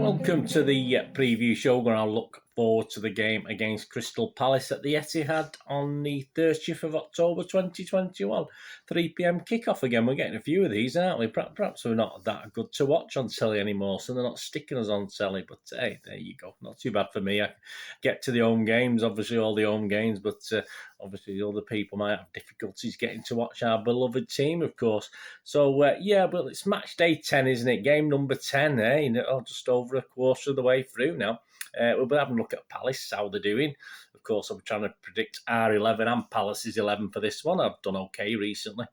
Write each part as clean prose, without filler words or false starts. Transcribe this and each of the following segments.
Welcome to the preview show. We're going to look forward to the game against Crystal Palace at the Etihad on the 30th of October 2021. 3 p.m. kickoff again. We're getting a few of these, aren't we? Perhaps we're not that good to watch on telly anymore, so they're not sticking us on telly. But hey, there you go. Not too bad for me. I get to the home games, obviously all the home games, but obviously other people might have difficulties getting to watch our beloved team, of course. So yeah, but it's match day 10, isn't it? Game number 10, just over a quarter of the way through now. We'll be having a look at Palace, how they're doing. Of course, I'm trying to predict our 11 and Palace's 11 for this one. I've done okay recently.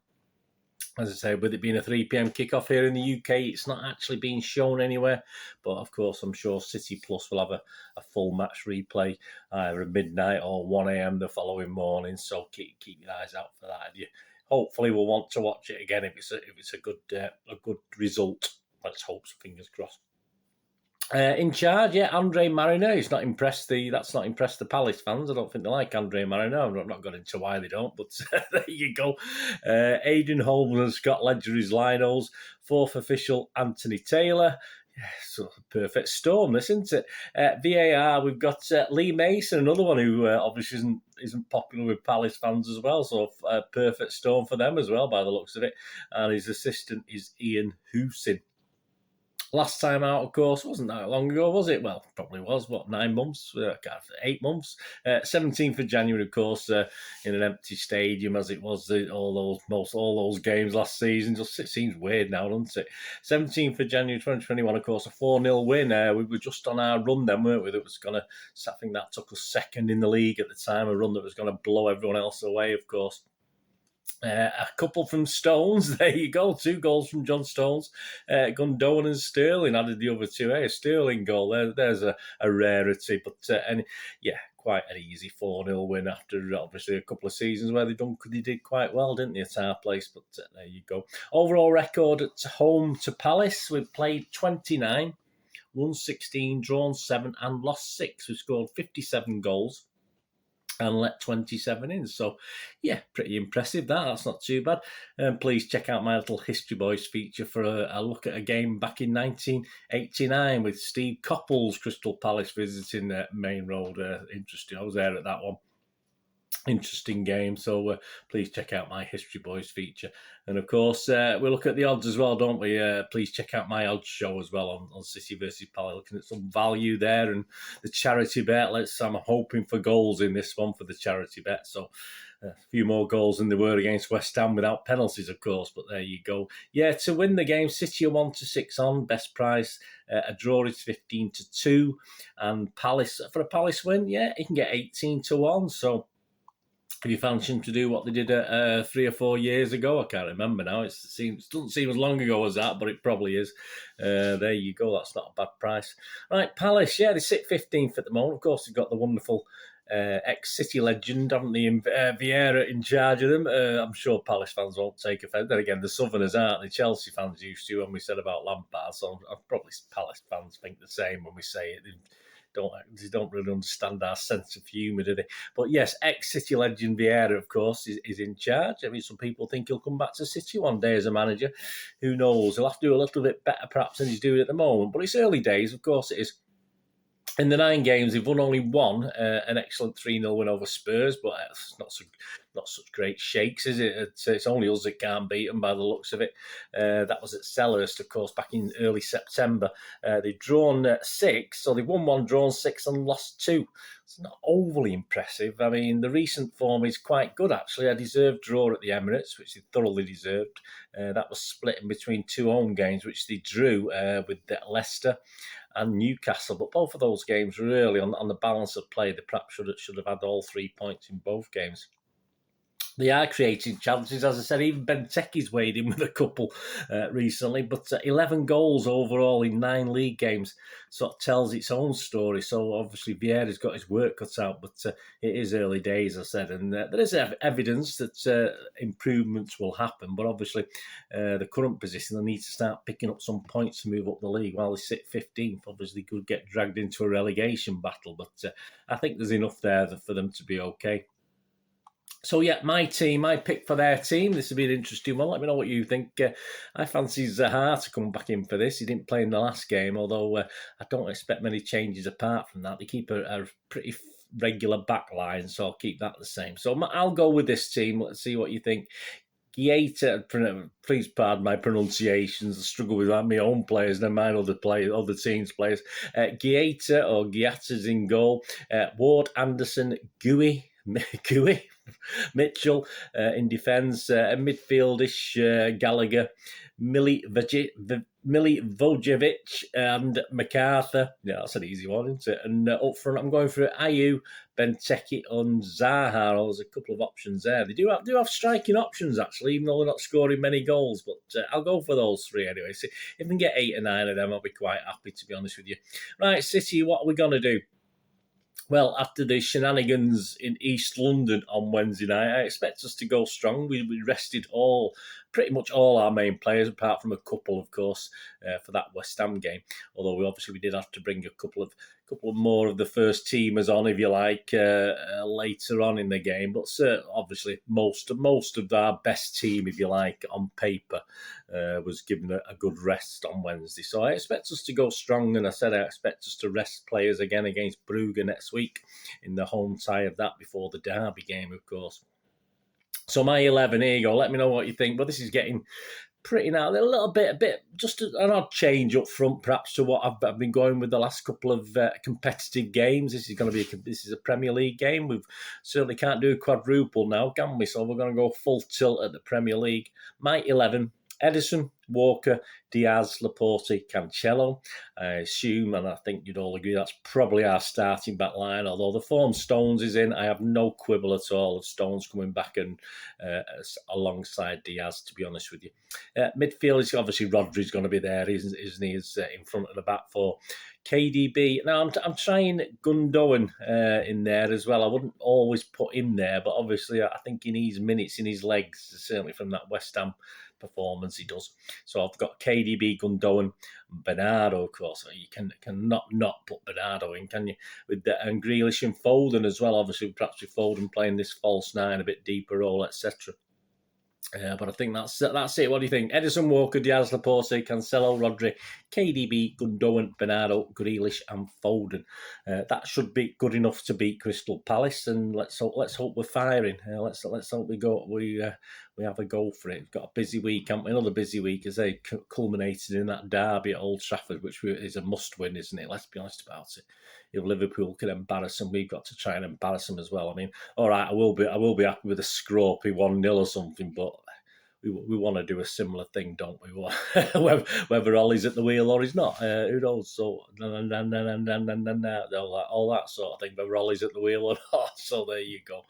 As I say, with it being a 3 p.m. kickoff here in the UK, it's not actually being shown anywhere. But of course, I'm sure City Plus will have a full match replay either at midnight or 1 a.m. the following morning. So keep your eyes out for that. Hopefully, we'll want to watch it again if it's a good result. Let's hope so, fingers crossed. In charge, Andre Mariner. He's not impressed. That's not impressed the Palace fans. I don't think they like Andre Mariner. I've not got into why they don't, but there you go. Adrian Holmes and Scott Ledger is linos. Fourth official, Anthony Taylor. Yeah, so perfect storm, this, isn't it? VAR, we've got Lee Mason, another one who obviously isn't popular with Palace fans as well. So perfect storm for them as well, by the looks of it. And his assistant is Ian Hoosin. Last time out, of course, wasn't that long ago, was it? Well, probably was, 9 months? 8 months? 17th of January, of course, in an empty stadium, as it was all those games last season. Just it seems weird now, doesn't it? 17th of January 2021, of course, a 4-0 win. We were just on our run then, weren't we? That was going to, I think that took us second in the league at the time, a run that was going to blow everyone else away, of course. A couple from Stones. There you go. 2 goals from John Stones. Gundogan and Sterling added the other 2. A Sterling goal. There's a rarity. But quite an easy 4-0 win after obviously a couple of seasons where they did quite well, didn't they, at our place? But there you go. Overall record at home to Palace. We've played 29, won 16, drawn 7 and lost 6. We've scored 57 goals. And let 27 in. So, yeah, pretty impressive. That's not too bad. Please check out my little History Boys feature for a look at a game back in 1989 with Steve Coppell's Crystal Palace visiting Main Road. Interesting. I was there at that one. Interesting game, so please check out my History Boys feature. And of course, we look at the odds as well, don't we? Please check out my odds show as well on City versus Palace, looking at some value there. And the charity bet, I'm hoping for goals in this one for the charity bet. So a few more goals than there were against West Ham without penalties, of course. But there you go. Yeah, to win the game, City are 1-6 on, best price. A draw is 15-2. And Palace, for a Palace win, you can get 18-1. So if you fancy them to do what they did 3 or 4 years ago, I can't remember now. It doesn't seem as long ago as that, but it probably is. There you go. That's not a bad price. Right, Palace, they sit 15th at the moment. Of course, they've got the wonderful ex-City legend, haven't they, Viera in charge of them. I'm sure Palace fans won't take offence. Then again, the Southerners aren't. The Chelsea fans used to when we said about Lampard. So probably Palace fans think the same when we say it. They don't really understand our sense of humour, do they? But yes, ex-City legend Viera, of course, is in charge. I mean, some people think he'll come back to City one day as a manager. Who knows? He'll have to do a little bit better, perhaps, than he's doing at the moment. But it's early days, of course it is. In the 9 games, they've won only one, an excellent 3-0 win over Spurs, but it's not such great shakes, is it? It's only us that can't beat them by the looks of it. That was at Selhurst, of course, back in early September. They've drawn 6, so they've won 1, drawn 6 and lost 2. It's not overly impressive. I mean, the recent form is quite good, actually. A deserved draw at the Emirates, which they thoroughly deserved. That was split in between 2 home games, which they drew with Leicester and Newcastle. But both of those games were early on the balance of play. They perhaps should have had all 3 points in both games. They are creating chances, as I said. Even Benteke's weighed in with a couple recently, but 11 goals overall in 9 league games sort of tells its own story. So obviously Viera's got his work cut out, but it is early days, as I said, and there is evidence that improvements will happen. But obviously, the current position, they need to start picking up some points to move up the league. While they sit 15th, obviously could get dragged into a relegation battle, but I think there's enough there for them to be okay. So yeah, my team, my pick for their team. This will be an interesting one. Let me know what you think. I fancy Zaha to come back in for this. He didn't play in the last game, although I don't expect many changes apart from that. They keep a pretty regular back line, so I'll keep that the same. So I'll go with this team. Let's see what you think. Gieta, please pardon my pronunciations. I struggle with my own players, never mind other teams' players. Gieta or Giata's in goal. Ward, Anderson, Gooey, Mitchell in defence. Midfieldish Gallagher, Milivojevic and MacArthur. Yeah, that's an easy one, isn't it? And up front, I'm going for Ayew, Benteke and Zaha. There's a couple of options there. They do have striking options, actually, even though they're not scoring many goals. But I'll go for those three anyway. So if I can get 8 or 9 of them, I'll be quite happy, to be honest with you. Right, City, what are we going to do? Well, after the shenanigans in East London on Wednesday night, I expect us to go strong. We rested pretty much all our main players, apart from a couple, of course, for that West Ham game. Although we did have to bring a couple of more of the first teamers on, if you like, later on in the game. But obviously, most of our best team, if you like, on paper, was given a good rest on Wednesday. So I expect us to go strong, and I said I expect us to rest players again against Brugge next week in the home tie of that before the derby game, of course. So my 11, here you go. Let me know what you think. But this is getting pretty now. A little bit, just an odd change up front, perhaps, to what I've been going with the last couple of competitive games. This is a Premier League game. We certainly can't do a quadruple now, can we? So we're going to go full tilt at the Premier League. My 11. Edison, Walker, Diaz, Laporte, Cancelo. I assume, and I think you'd all agree, that's probably our starting back line. Although the form Stones is in, I have no quibble at all of Stones coming back and alongside Diaz, to be honest with you. Midfield is obviously Rodri's going to be there, isn't he? Is in front of the back four. KDB. Now I'm trying Gundogan in there as well. I wouldn't always put him there, but obviously I think he needs minutes in his legs, certainly from that West Ham performance he does. So I've got KDB, Gundogan, Bernardo, of course. You cannot not put Bernardo in, can you? And Grealish and Foden as well. Obviously, perhaps with Foden playing this false nine, a bit deeper role, etc. But I think that's it. What do you think? Edison, Walker, Diaz, Laporte, Cancelo, Rodri, KDB, Gundogan, Bernardo, Grealish and Foden. That should be good enough to beat Crystal Palace, and let's hope we're firing. Let's hope we have a go for it. We've got a busy week, haven't we? Another busy week as they culminated in that derby at Old Trafford, which is a must-win, isn't it? Let's be honest about it. If Liverpool can embarrass them, we've got to try and embarrass them as well. I mean, all right, I will be happy with a scropey 1-0 or something, but we want to do a similar thing, don't we? Whether Ollie's at the wheel or he's not, who knows? So all that sort of thing. Whether Ollie's at the wheel or not. So there you go.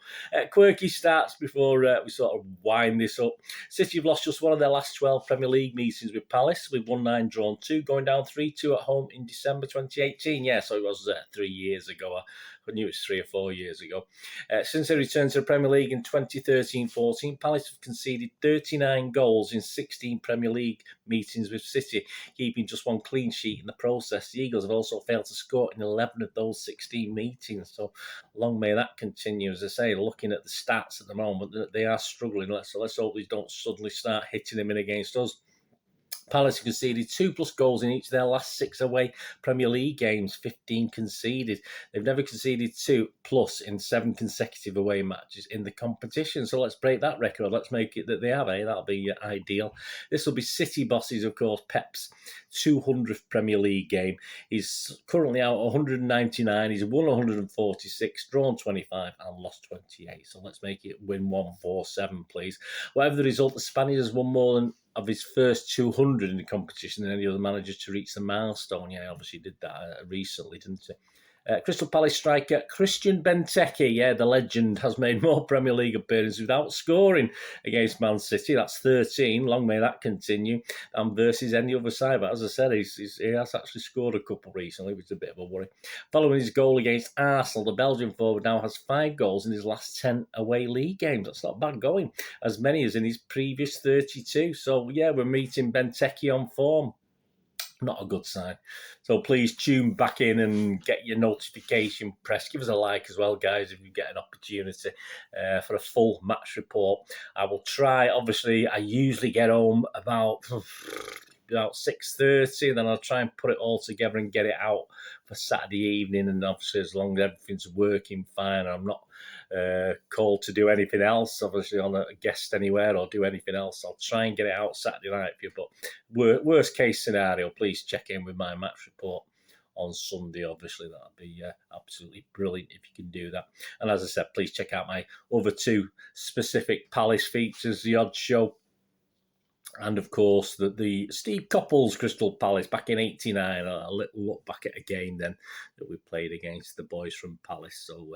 Quirky starts before we sort of wind this up. City have lost just one of their last 12 Premier League meetings with Palace. We've won 9, drawn 2, going down 3-2 at home in December 2018. Yeah, so it was 3 years ago. I knew it was 3 or 4 years ago. Since they returned to the Premier League in 2013-14, Palace have conceded 39 goals in 16 Premier League meetings with City, keeping just 1 clean sheet in the process. The Eagles have also failed to score in 11 of those 16 meetings, so long may that continue. As I say, looking at the stats at the moment, they are struggling. Let's hope they don't suddenly start hitting them in against us. Palace conceded 2+ goals in each of their last 6 away Premier League games, 15 conceded. They've never conceded 2+ in 7 consecutive away matches in the competition. So let's break that record. Let's make it that they have, That'll be ideal. This will be City bosses, of course, Pep's 200th Premier League game. He's currently out 199. He's won 146, drawn 25 and lost 28. So let's make it win 147, please. Whatever the result, the Spaniard has won more than of his first 200 in the competition than any other manager to reach the milestone. Yeah, obviously did that recently, didn't he? Crystal Palace striker Christian Benteke, the legend, has made more Premier League appearances without scoring against Man City. That's 13. Long may that continue. And versus any other side. But as I said, he has actually scored a couple recently, which is a bit of a worry. Following his goal against Arsenal, the Belgian forward now has 5 goals in his last 10 away league games. That's not bad going. As many as in his previous 32. So, yeah, we're meeting Benteke on form. Not a good sign. So please tune back in and get your notification pressed. Give us a like as well, guys, if you get an opportunity for a full match report. I will try. Obviously, I usually get home about 6:30, and then I'll try and put it all together and get it out for Saturday evening. And obviously, as long as everything's working fine, I'm not called to do anything else, obviously on a guest anywhere or do anything else, I'll try and get it out Saturday night for you. But worst case scenario, please check in with my match report on Sunday. Obviously, that'd be absolutely brilliant if you can do that. And as I said, please check out my other two specific Palace features, the Odd Show, and of course the Steve Coppell's Crystal Palace back in '89. A little look back at a game then that we played against the boys from Palace. So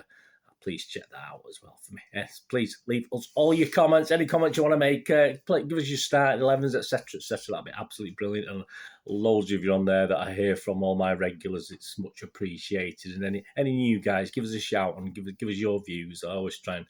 please check that out as well for me. Yes, please leave us all your comments. Any comments you want to make, give us your start 11s, etc., etc. That'd be absolutely brilliant. And loads of you on there that I hear from, all my regulars. It's much appreciated. And any new guys, give us a shout and give us your views. I always try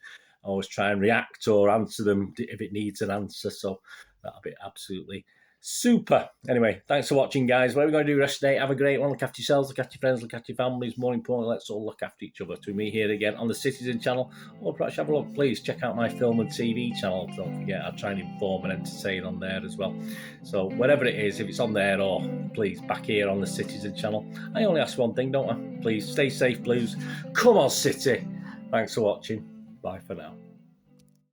and react or answer them if it needs an answer. So that'll be absolutely super. Anyway, thanks for watching, guys. What are we going to do the rest of the day? Have a great one. Look after yourselves, look after your friends, look after your families. More importantly, let's all look after each other. To me here again on the Citizen channel, or perhaps have a look, please check out my film and TV channel. Don't forget, I try and inform and entertain on there as well. So whatever it is, if it's on there or please back here on the Citizen channel, I only ask one thing, don't I? Please stay safe, Blues. Come on, City. Thanks for watching. Bye for now.